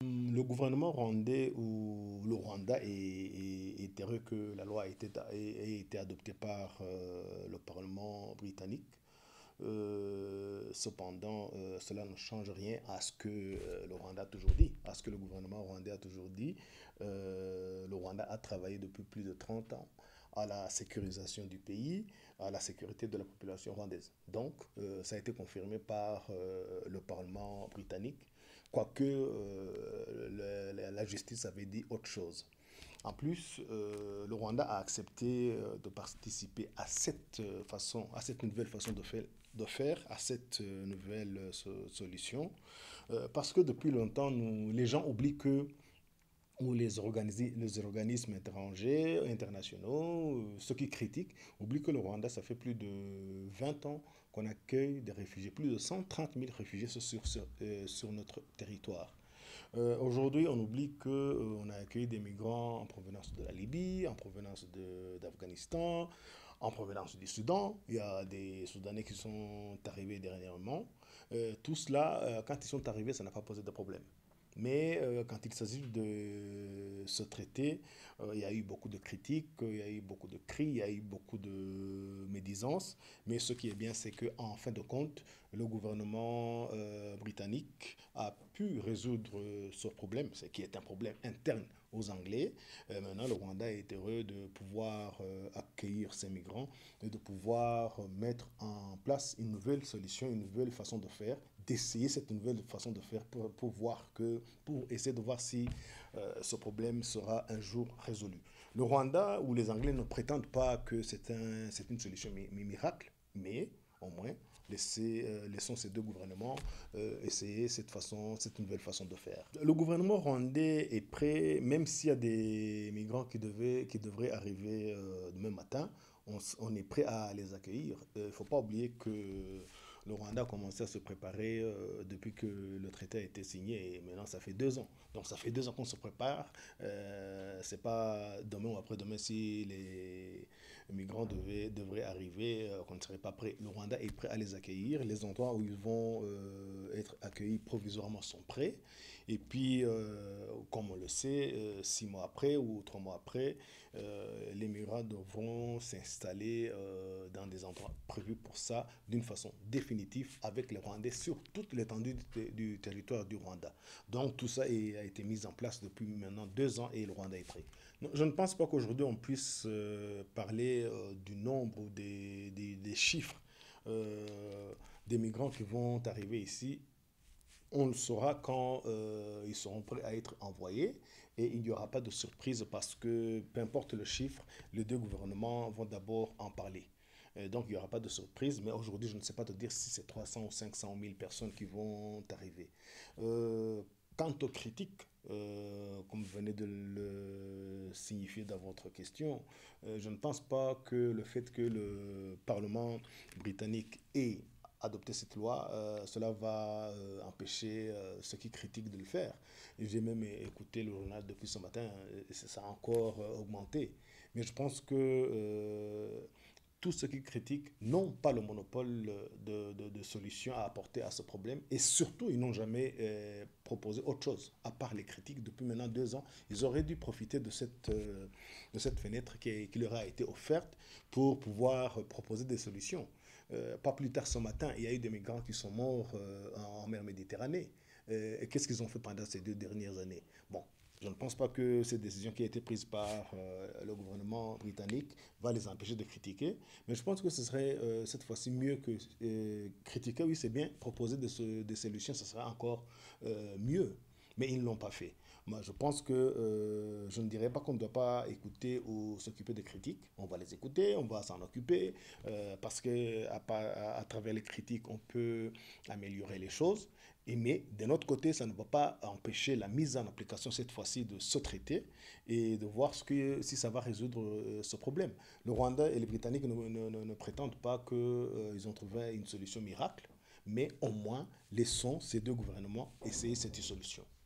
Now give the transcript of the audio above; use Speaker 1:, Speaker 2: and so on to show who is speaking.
Speaker 1: Le gouvernement rwandais ou le Rwanda est heureux que la loi ait été adoptée par le Parlement britannique. Cependant, cela ne change rien à ce que le Rwanda a toujours dit, à ce que le gouvernement rwandais a toujours dit. Le Rwanda a travaillé depuis plus de 30 ans à la sécurisation du pays, à la sécurité de la population rwandaise. Donc, ça a été confirmé par le Parlement britannique, quoique la justice avait dit autre chose. En plus, le Rwanda a accepté de participer à cette façon, à cette nouvelle façon de faire à cette nouvelle solution, parce que depuis longtemps, les gens oublient que ou les organismes étrangers, internationaux, ceux qui critiquent, oublient que le Rwanda, ça fait plus de 20 ans qu'on accueille des réfugiés, plus de 130 000 réfugiés sur notre territoire. Aujourd'hui, on oublie qu'on a accueilli des migrants en provenance de la Libye, en provenance d'Afghanistan, en provenance du Soudan. Il y a des Soudanais qui sont arrivés dernièrement. Tout cela, quand ils sont arrivés, ça n'a pas posé de problème. Mais quand il s'agit de ce traité, il y a eu beaucoup de critiques, il y a eu beaucoup de cris, il y a eu beaucoup de médisances. Mais ce qui est bien, c'est qu'en fin de compte, le gouvernement britannique a pu résoudre ce problème, ce qui est un problème interne aux Anglais. Maintenant, le Rwanda est heureux de pouvoir accueillir ces migrants et de pouvoir mettre en place une nouvelle solution, une nouvelle façon de faire, d'essayer cette nouvelle façon de faire pour essayer de voir si ce problème sera un jour résolu. Le Rwanda ou les Anglais ne prétendent pas que c'est une solution miracle, mais au moins laissons ces deux gouvernements essayer cette nouvelle façon de faire. Le gouvernement rwandais est prêt, même s'il y a des migrants qui devraient arriver demain matin, on est prêt à les accueillir. Il ne faut pas oublier que le Rwanda a commencé à se préparer depuis que le traité a été signé et maintenant ça fait 2 ans. Donc ça fait 2 ans qu'on se prépare. C'est pas demain ou après-demain si les migrants devraient arriver qu'on ne serait pas prêt. Le Rwanda est prêt à les accueillir. Les endroits où ils vont être accueillis provisoirement sont prêts. Et puis, comme on le sait, 6 mois après ou 3 mois après, les migrants devront s'installer dans des endroits prévus pour ça d'une façon définitive avec les Rwandais sur toute l'étendue du territoire du Rwanda. Donc tout ça a été mis en place depuis maintenant 2 ans et le Rwanda est prêt. Non, je ne pense pas qu'aujourd'hui on puisse parler du nombre ou des chiffres des migrants qui vont arriver ici. On le saura quand ils seront prêts à être envoyés et il n'y aura pas de surprise parce que peu importe le chiffre, les deux gouvernements vont d'abord en parler. Donc il n'y aura pas de surprise, mais aujourd'hui je ne sais pas te dire si c'est 300 ou 500 000 personnes qui vont arriver. Euh, Quant aux critiques, comme vous venez de le signifier dans votre question, je ne pense pas que le fait que le Parlement britannique ait adopté cette loi, cela va empêcher ceux qui critiquent de le faire. J'ai même écouté le journal depuis ce matin, et ça a encore augmenté. Mais je pense que tous ceux qui critiquent n'ont pas le monopole de solutions à apporter à ce problème et surtout ils n'ont jamais proposé autre chose à part les critiques depuis maintenant 2 ans. Ils auraient dû profiter de cette fenêtre qui leur a été offerte pour pouvoir proposer des solutions. Pas plus tard ce matin, il y a eu des migrants qui sont morts en mer Méditerranée. Et qu'est-ce qu'ils ont fait pendant ces 2 dernières années? Bon, je ne pense pas que cette décision qui a été prise par le gouvernement britannique va les empêcher de critiquer, mais je pense que ce serait cette fois-ci mieux que critiquer, oui c'est bien, proposer des solutions, ce serait encore mieux, mais ils ne l'ont pas fait. Moi, je pense que je ne dirais pas qu'on ne doit pas écouter ou s'occuper des critiques. On va les écouter, on va s'en occuper, parce que à travers les critiques, on peut améliorer les choses. Mais de notre côté, ça ne va pas empêcher la mise en application cette fois-ci de ce traité et de voir si ça va résoudre ce problème. Le Rwanda et les Britanniques ne prétendent pas qu'ils ont trouvé une solution miracle, mais au moins laissons ces deux gouvernements essayer cette solution.